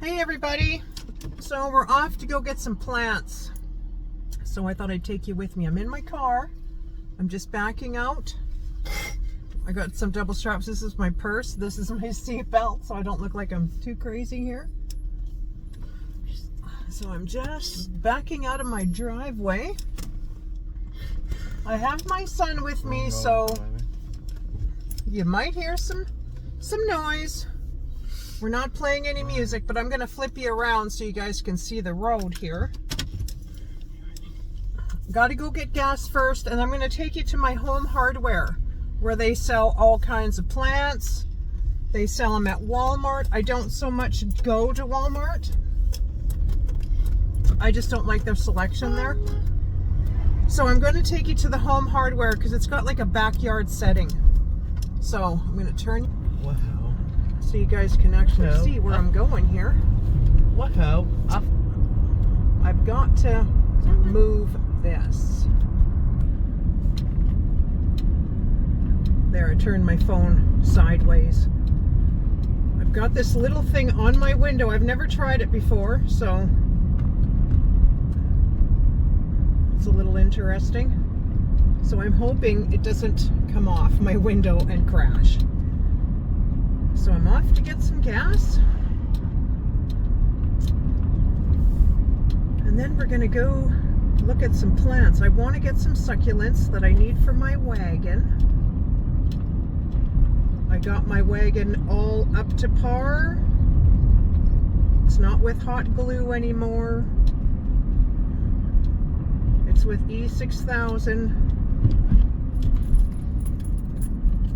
Hey everybody, so we're off to go get some plants. So I thought I'd take you with me. I'm in my car. I'm just backing out. I got some double straps. This is my purse. This is my seat belt, so I don't look like I'm too crazy here. So I'm just backing out of my driveway. I have my son with me, so you might hear some noise. We're not playing any music, but I'm going to flip you around so you guys can see the road here. Got to go get gas first, and I'm going to take you to my home hardware where they sell all kinds of plants. They sell them at Walmart. I don't so much go to Walmart. I just don't like their selection there. So I'm going to take you to the home hardware because it's got like a backyard setting. So I'm going to turn. Wow. So you guys can actually see where I'm going here. Wow. I've got to move this. There, I turned my phone sideways. I've got this little thing on my window. I've never tried it before, so it's a little interesting. So I'm hoping it doesn't come off my window and crash. So I'm off to get some gas. And then we're gonna go look at some plants. I want to get some succulents that I need for my wagon. I got my wagon all up to par. It's not with hot glue anymore. It's with E6000.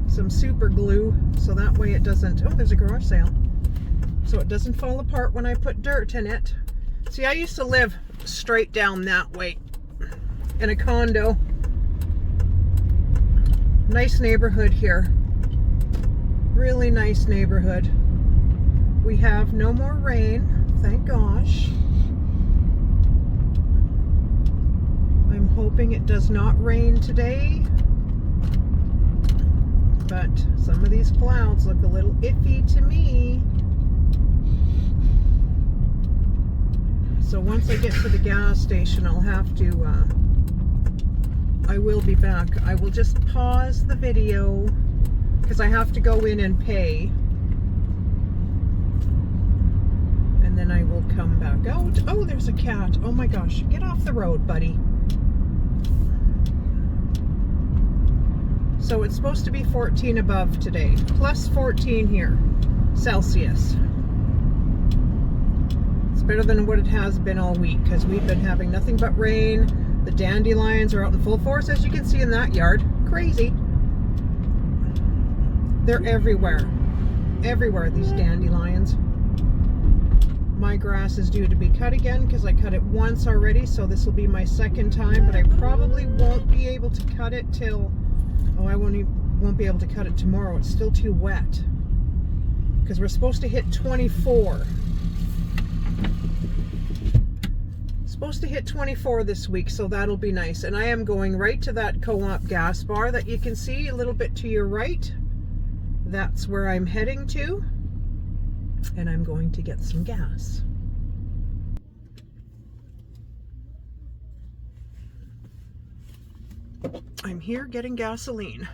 Some super glue, so that way it doesn't, oh, there's a garage sale. So it doesn't fall apart when I put dirt in it. See, I used to live straight down that way in a condo. Nice neighborhood here. Really nice neighborhood. We have no more rain, thank gosh. I'm hoping it does not rain today. But some of these clouds look a little iffy to me. So once I get to the gas station, I'll have to, I will be back. I will just pause the video because I have to go in and pay. And then I will come back out. Oh, there's a cat. Oh my gosh, get off the road, buddy. So it's supposed to be 14 above today, plus 14 here, Celsius. It's better than what it has been all week because we've been having nothing but rain. The dandelions are out in full force, as you can see in that yard. Crazy. They're everywhere. Everywhere, these dandelions. My grass is due to be cut again because I cut it once already, so this will be my second time, but I probably won't be able to cut it till, oh, I won't be able to cut it tomorrow. It's still too wet. Because we're supposed to hit 24. Supposed to hit 24 this week, so that'll be nice. And I am going right to that Co-op gas bar that you can see a little bit to your right. That's where I'm heading to. And I'm going to get some gas. I'm here getting gasoline.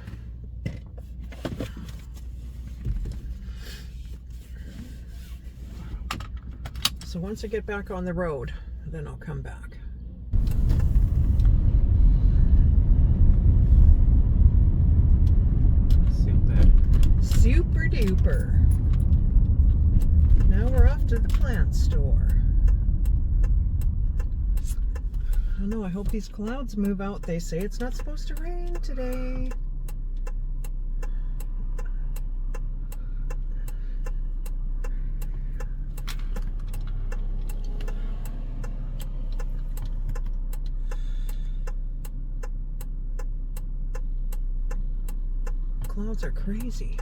So once I get back on the road, then I'll come back. Super duper. Now we're off to the plant store. I don't know, I hope these clouds move out. They say it's not supposed to rain today. Clouds are crazy.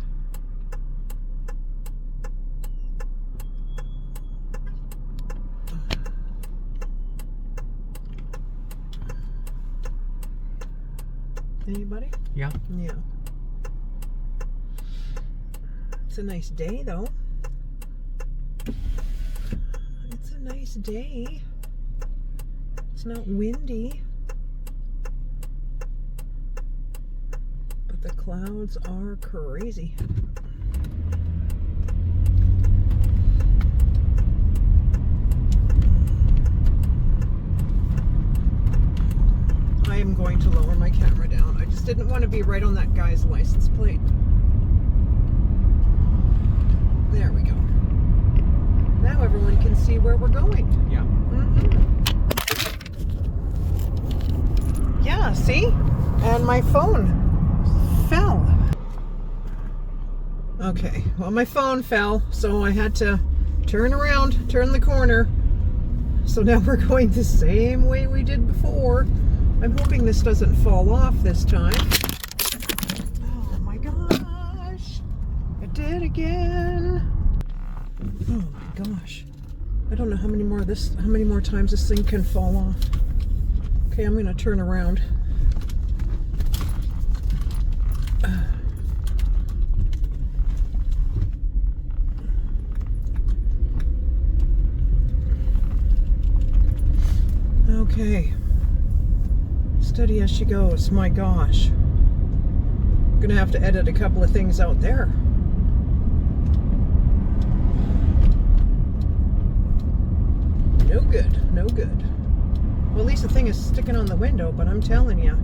Anybody? Yeah. Yeah. It's a nice day though. nice day. It's not windy. But the clouds are crazy. I am going to lower my camera down. I just didn't want to be right on that guy's license plate. There we go. Now everyone can see where we're going. Yeah. Yeah, see? And my phone fell. Okay, well, my phone fell, so I had to turn around, turn the corner. So now we're going the same way we did before. I'm hoping this doesn't fall off this time. Oh my gosh. I did again. Oh my gosh. I don't know how many more times this thing can fall off. Okay, I'm gonna turn around. Okay. Steady as she goes. My gosh. I'm gonna have to edit a couple of things out there. No good, no good. Well, at least the thing is sticking on the window, but I'm telling you,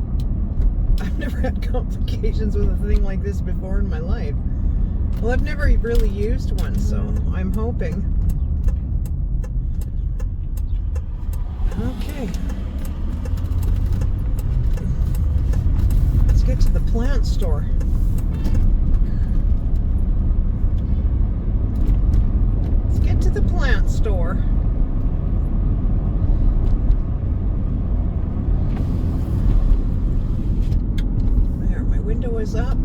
I've never had complications with a thing like this before in my life. Well, I've never really used one, so I'm hoping. Okay. Let's get to the plant store. Let's get to the plant store. There, my window is up.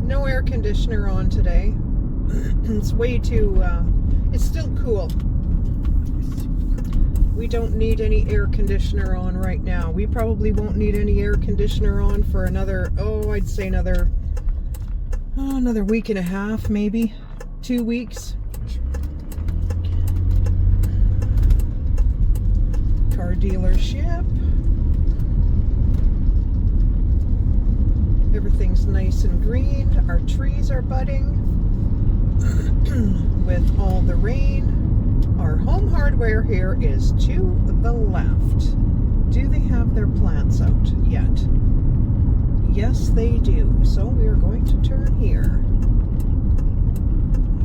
No air conditioner on today. It's way too, it's still cool. We don't need any air conditioner on right now. We probably won't need any air conditioner on for another, I'd say another week and a half, maybe 2 weeks. Car dealership. Everything's nice and green. Our trees are budding with all the rain. Our Home Hardware here is to the left. Do they have their plants out yet? Yes, they do. So we are going to turn here.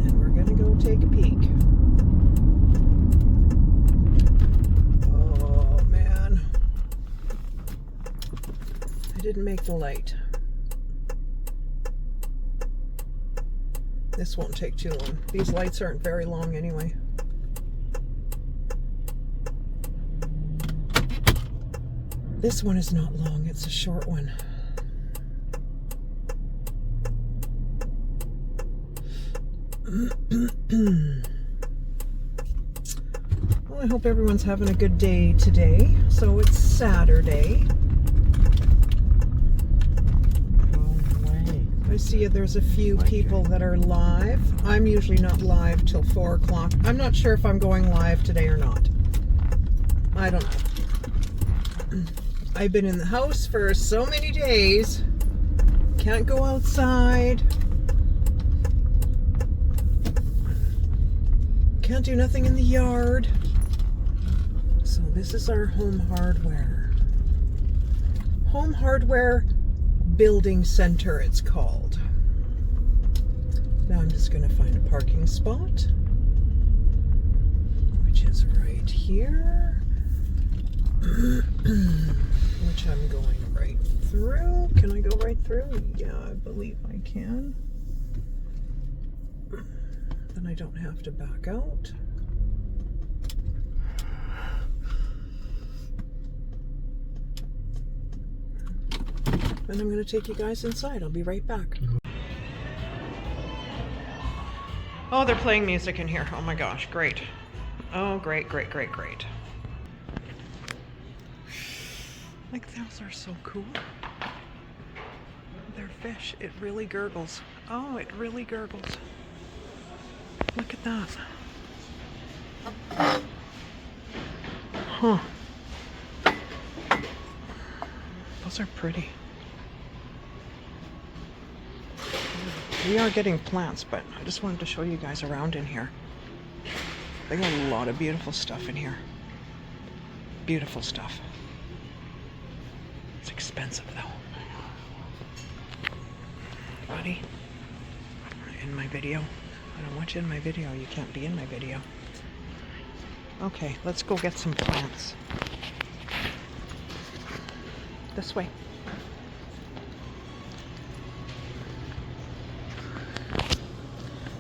And we're going to go take a peek. Oh, man. I didn't make the light. This won't take too long. These lights aren't very long anyway. This one is not long, it's a short one. Well, I hope everyone's having a good day today. So it's Saturday. I see there's a few people that are live. I'm usually not live till 4 o'clock. I'm not sure if I'm going live today or not. I don't know. I've been in the house for so many days. Can't go outside. Can't do nothing in the yard. So this is our Home Hardware. Home Hardware Building Center, it's called. Now I'm just going to find a parking spot, which is right here. Which I'm going right through. Can I go right through? Yeah, I believe I can. Then I don't have to back out. And I'm going to take you guys inside. I'll be right back. Oh, they're playing music in here. Oh my gosh, great. Oh, great, great, great, great. Like, those are so cool. They're fish. It really gurgles. Oh, it really gurgles. Look at that. Huh. Those are pretty. We are getting plants, but I just wanted to show you guys around in here. They got a lot of beautiful stuff in here. Beautiful stuff. It's expensive though. Buddy, in my video. I don't want you in my video. You can't be in my video. Okay, let's go get some plants. This way.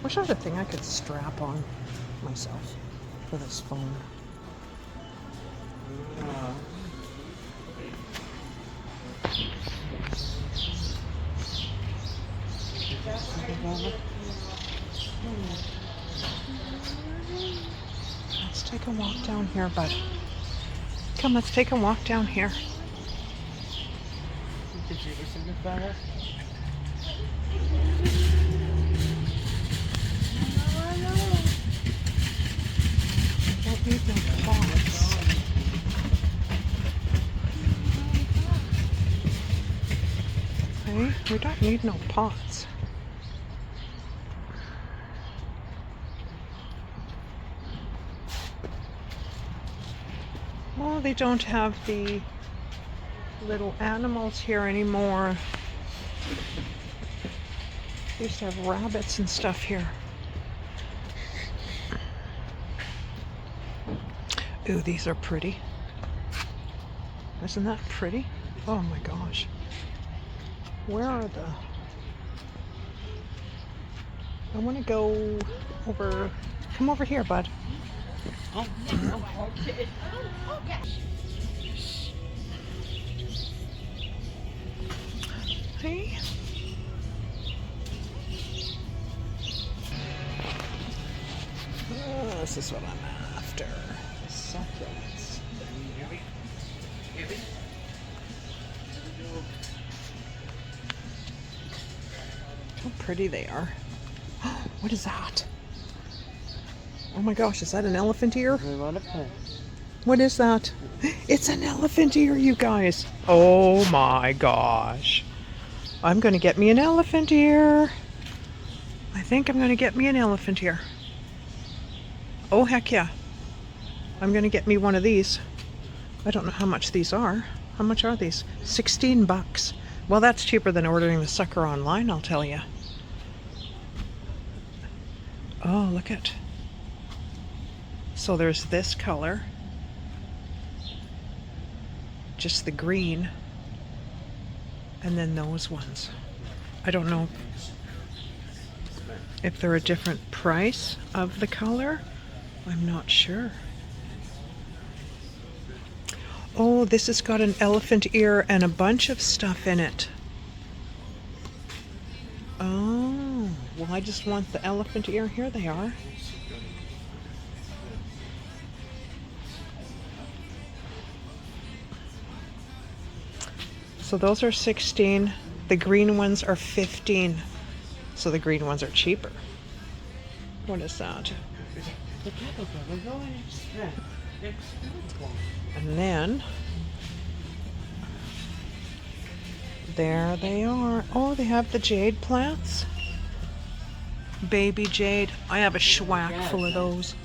Wish I had a thing I could strap on myself for this phone. Let's take a walk down here, bud. Come, let's take a walk down here. Don't need no pots. Hey, we don't need no pots. Oh, they don't have the little animals here anymore. They used to have rabbits and stuff here. Ooh, these are pretty. Isn't that pretty? Oh my gosh. Where are the... I want to go over... Come over here, bud. Oh, okay. Hey. Oh, this is what I'm after. Succulents. How pretty they are. What is that? Oh my gosh, is that an elephant ear? What is that? It's an elephant ear, you guys. Oh my gosh. I'm going to get me an elephant ear. I think I'm going to get me an elephant ear. Oh, heck yeah. I'm going to get me one of these. I don't know how much these are. How much are these? 16 bucks. Well, that's cheaper than ordering the sucker online, I'll tell you. Oh, look at. So there's this color. Just the green. And then those ones. I don't know if they're a different price of the color. I'm not sure. Oh, this has got an elephant ear and a bunch of stuff in it. Oh, well, I just want the elephant ear. Here they are. So those are 16. The green ones are 15. So the green ones are cheaper. What is that? And then there they are. Oh, they have the jade plants. Baby jade. I have a schwack full of those.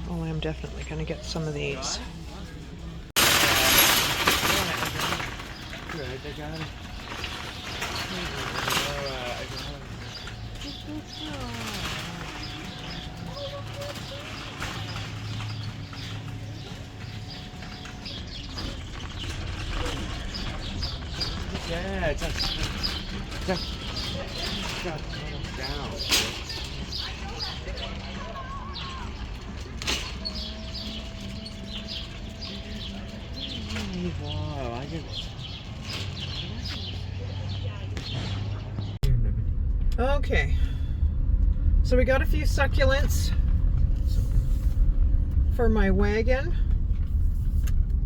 Oh, I'm definitely going to get some of these. Yeah, just down. Wow, I get. Okay, so we got a few succulents for my wagon,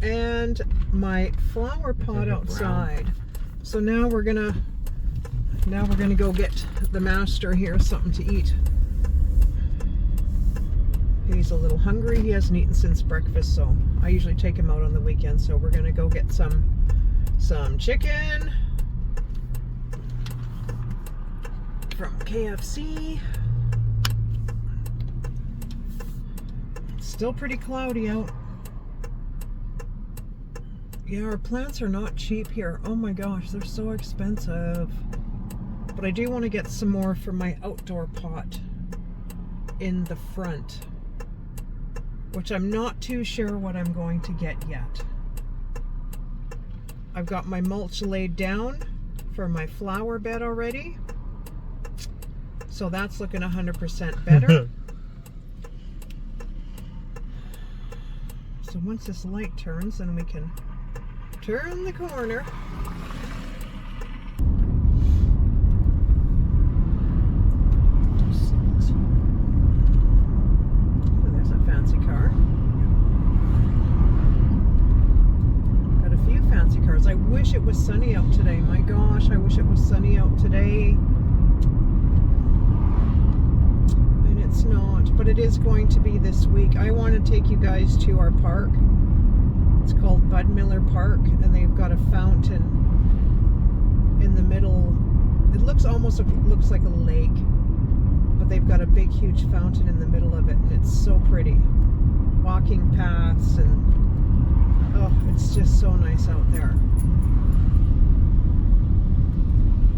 and my flower pot outside. So now we're gonna go get the master here something to eat. He's a little hungry. He hasn't eaten since breakfast, so I usually take him out on the weekend. So we're gonna go get some chicken from KFC. It's still pretty cloudy out. Yeah, our plants are not cheap here. Oh my gosh, they're so expensive. But I do want to get some more for my outdoor pot in the front, which I'm not too sure what I'm going to get yet. I've got my mulch laid down for my flower bed already, so that's looking 100% better. So once this light turns, then we can turn the corner. Oh, there's a fancy car. Got a few fancy cars. I wish it was sunny out today. My gosh, I wish it was sunny out today. And it's not, but it is going to be this week. I want to take you guys to our park. It's called Bud Miller Park, and they've got a fountain in the middle. It looks like a lake, but they've got a big, huge fountain in the middle of it, and it's so pretty. Walking paths, and oh, it's just so nice out there.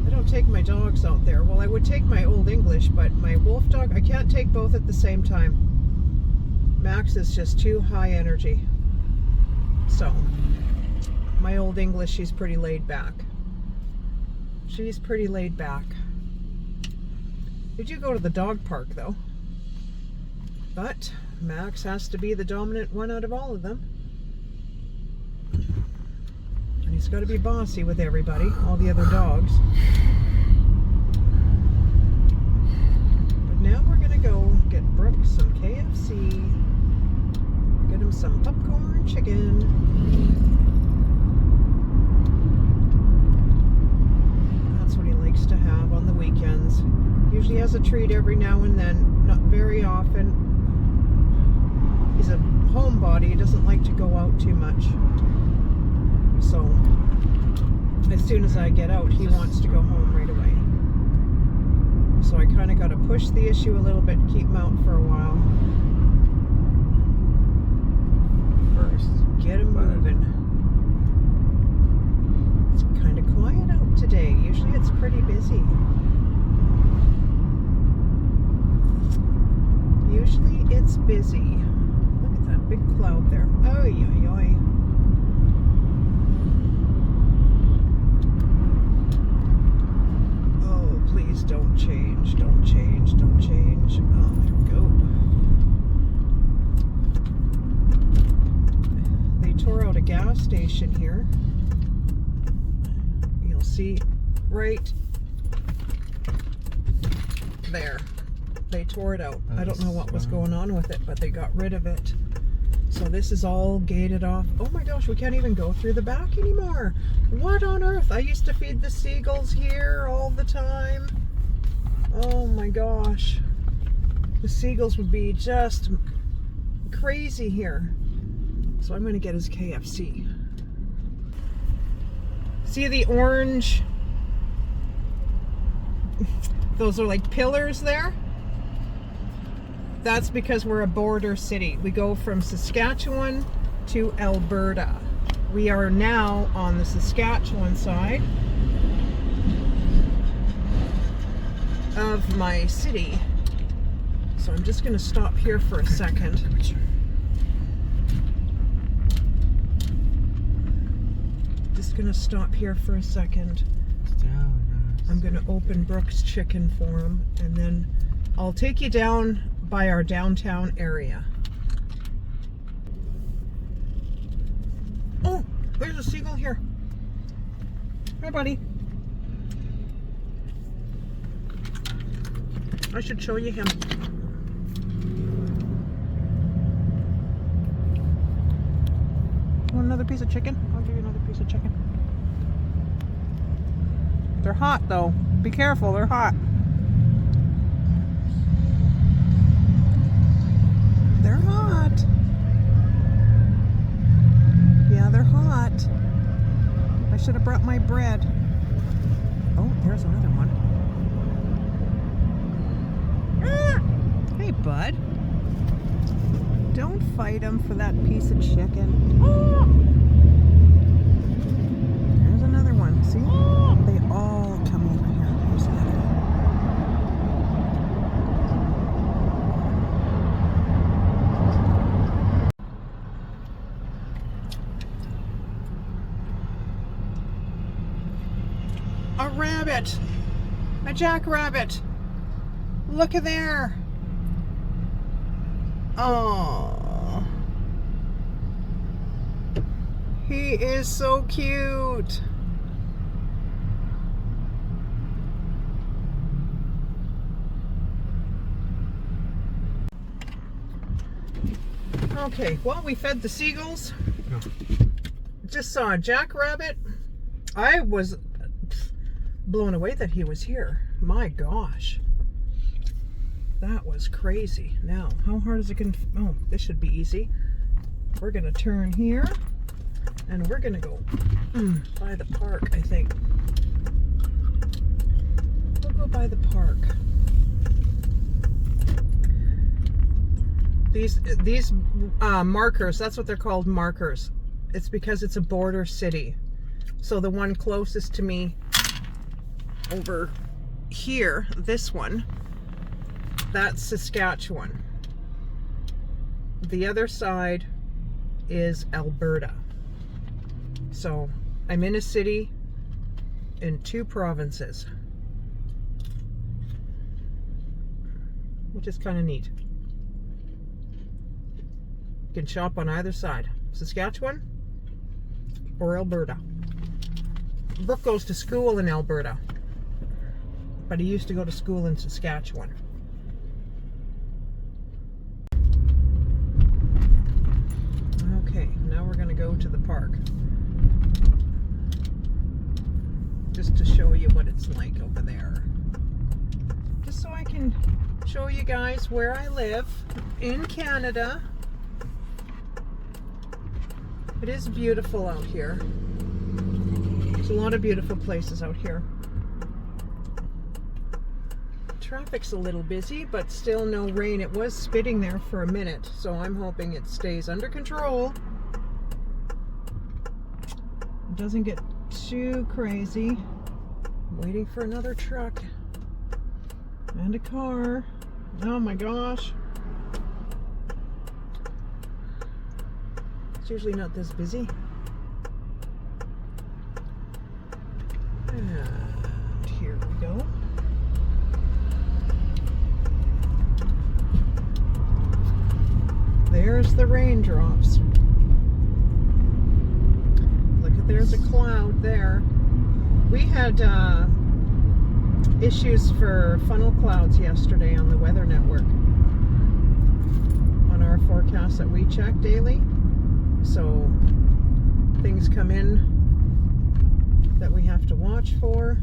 I don't take my dogs out there. Well, I would take my Old English, but my wolf dog, I can't take both at the same time. Max is just too high energy. So, my Old English, she's pretty laid back. She's pretty laid back. We do go to the dog park though. But Max has to be the dominant one out of all of them. And he's got to be bossy with everybody, all the other dogs. But now we're going to go get Brooke some KFC. Get him some popcorn chicken. That's what he likes to have on the weekends. Usually has a treat every now and then, not very often. He's a homebody, he doesn't like to go out too much. So, as soon as I get out, he wants to go home right away. So I kind of got to push the issue a little bit, keep him out for a while. First, get him moving. It's kind of quiet out today. Usually it's pretty busy. Usually it's busy. Look at that big cloud there. Oy, oy, oy. Oh, please don't change. Don't change. Don't change. Oh, there we go. They tore out a gas station here. You'll see right there. They tore it out. I don't know what was going on with it, but they got rid of it. So this is all gated off. Oh my gosh, we can't even go through the back anymore. What on earth? I used to feed the seagulls here all the time. Oh my gosh. The seagulls would be just crazy here. So I'm going to get his KFC. See the orange? Those are like pillars there. That's because we're a border city. We go from Saskatchewan to Alberta. We are now on the Saskatchewan side of my city. So I'm just going to stop here for a second. Just going to stop here for a second. I'm going to open Brooke's chicken for him, and then I'll take you down by our downtown area. Oh, there's a seagull here. Hi, buddy. I should show you him. Come on another piece of chicken? I'll give you another piece of chicken. They're hot though. Be careful, they're hot. They're hot. Yeah, they're hot. I should have brought my bread. Oh, there's another one. Ah! Hey, bud. Don't fight him for that piece of chicken. Oh! There's another one. See? They all come over here. There's another one. A rabbit! A jackrabbit! Look at there! Oh, he is so cute. Okay, well, we fed the seagulls. Just saw a jackrabbit. I was blown away that he was here. My gosh. That was crazy. Now, how hard is it going to... Oh, this should be easy. We're going to turn here. And we're going to go by the park, I think. We'll go by the park. These markers, that's what they're called, markers. It's because it's a border city. So the one closest to me over here, this one, that's Saskatchewan. The other side is Alberta. So I'm in a city in 2 provinces, which is kind of neat. You can shop on either side, Saskatchewan or Alberta. Brooke goes to school in Alberta, but he used to go to school in Saskatchewan. Okay, now we're going to go to the park. Just to show you what it's like over there. Just so I can show you guys where I live in Canada. It is beautiful out here. There's a lot of beautiful places out here. Traffic's a little busy, but still no rain. It was spitting there for a minute, so I'm hoping it stays under control. It doesn't get too crazy. I'm waiting for another truck and a car. Oh my gosh. It's usually not this busy. And here we go. There's the raindrops. Look at, there's a cloud there. We had issues for funnel clouds yesterday on the Weather Network, on our forecast that we check daily. So things come in that we have to watch for,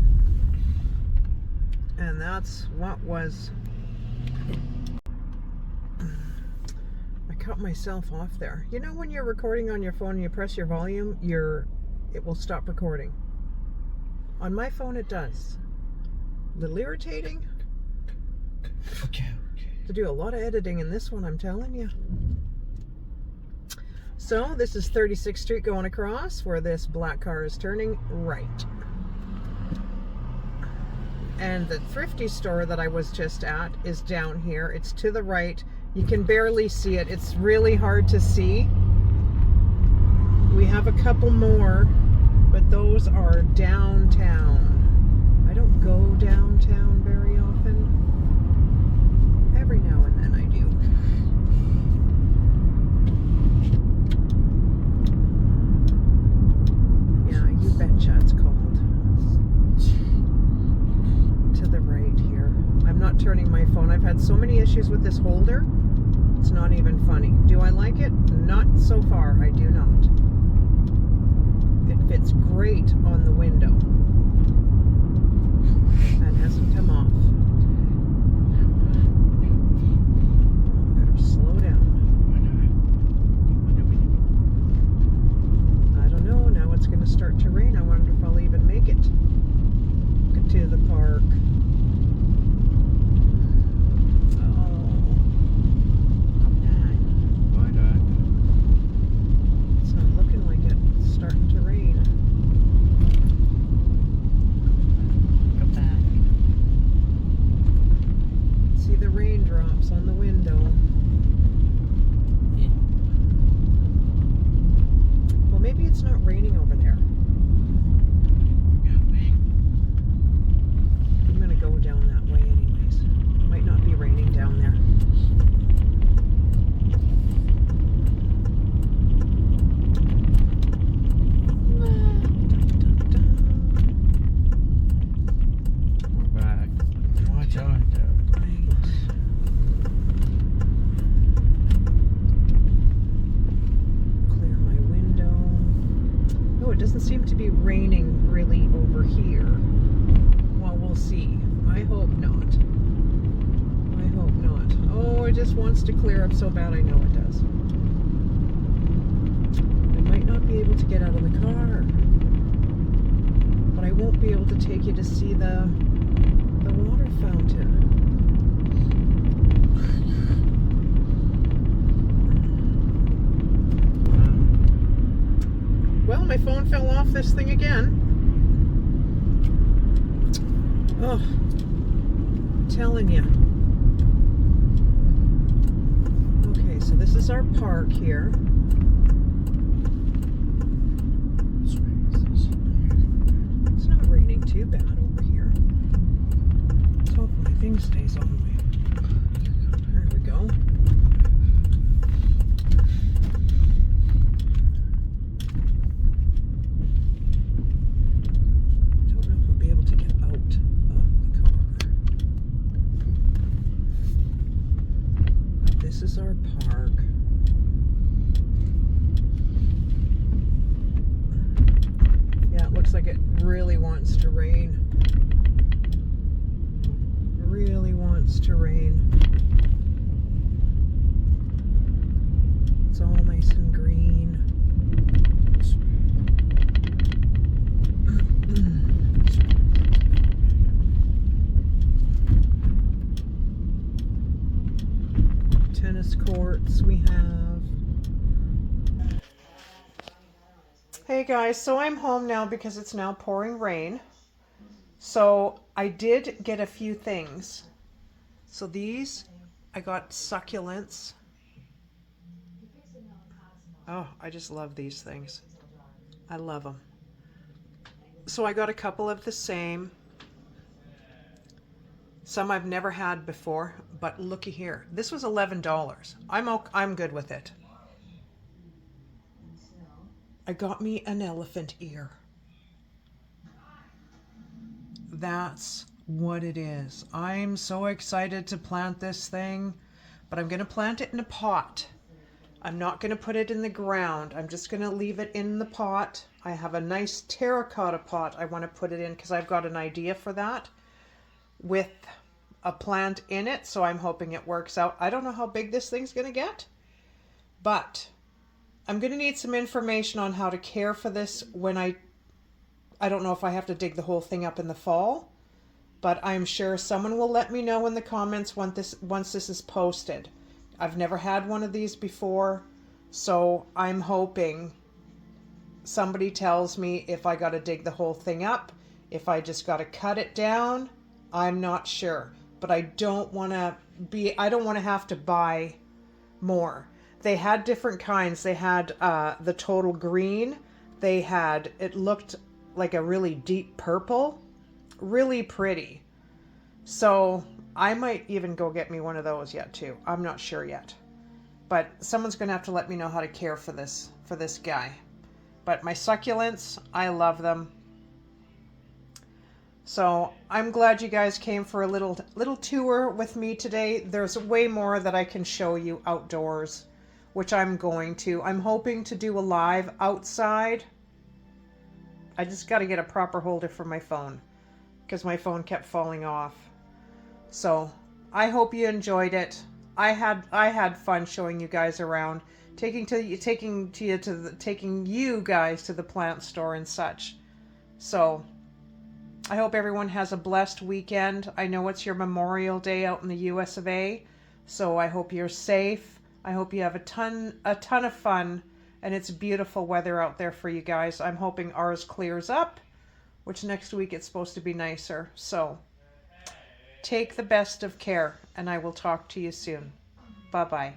and that's what was... cut myself off there. You know when you're recording on your phone and you press your volume, it will stop recording. On my phone it does. A little irritating. Okay. To do a lot of editing in this one, I'm telling you. So this is 36th Street going across, where this black car is turning right. And the thrifty store that I was just at is down here. It's to the right. You can barely see it. It's really hard to see. We have a couple more, but those are downtown. I don't go downtown very often. Every now and then I do. Yeah, you betcha it's cold. To the right here. I'm not turning my phone. I've had so many issues with this holder. It's not even funny. Do I like it? Not so far. I do not. grate on the window. That hasn't come off. Better slow down. I don't know. Now it's going to start to rain. I wonder if I'll even make it to the park. Starting to rain. Come back. See the raindrops on the window. Yeah. Well, maybe it's not raining over there. I'm gonna go down that way anyways. It might not be raining down there. Seem to be raining really over here. Well, we'll see. I hope not. I hope not. Oh, it just wants to clear up so bad. I know it does. I might not be able to get out of the car, but I won't be able to take you to see the water fountain. Well, my phone fell off this thing again. Oh, I'm telling you. Okay, so this is our park here. It's not raining too bad over here. Let's hope my thing stays on me. There we go. This is our park. Yeah, it looks like it really wants to rain. Really wants to rain. It's all nice and green. Tennis courts we have. Hey guys, so I'm home now because it's now pouring rain. So I did get a few things. So these, I got succulents. Oh, I just love these things. I love them. So I got a couple of the same. Some I've never had before, but looky here. This was $11. I'm good with it. I got me an elephant ear. That's what it is. I'm so excited to plant this thing, but I'm going to plant it in a pot. I'm not going to put it in the ground. I'm just going to leave it in the pot. I have a nice terracotta pot I want to put it in because I've got an idea for that with a plant in it, so I'm hoping it works out. I don't know how big this thing's going to get, but I'm going to need some information on how to care for this when I don't know if I have to dig the whole thing up in the fall, but I'm sure someone will let me know in the comments once this is posted. I've never had one of these before, so I'm hoping somebody tells me if I got to dig the whole thing up, if I just got to cut it down. I'm not sure, but I don't want to have to buy more. They had different kinds. They had the total green. It looked like a really deep purple, really pretty. So I might even go get me one of those yet too. I'm not sure yet, but someone's gonna have to let me know how to care for this guy. But my succulents, I love them. So I'm glad you guys came for a little tour with me today. There's way more that I can show you outdoors, which I'm going to. I'm hoping to do a live outside I just got to get a proper holder for my phone because my phone kept falling off. So I hope you enjoyed it. I had fun showing you guys around, taking you guys to the plant store and such. So I hope everyone has a blessed weekend. I know it's your Memorial Day out in the US of A, so I hope you're safe. I hope you have a ton of fun, and it's beautiful weather out there for you guys. I'm hoping ours clears up, which next week it's supposed to be nicer. So take the best of care, and I will talk to you soon. Bye-bye.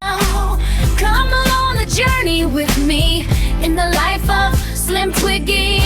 Come along the journey with me in the life of Slim Twiggy.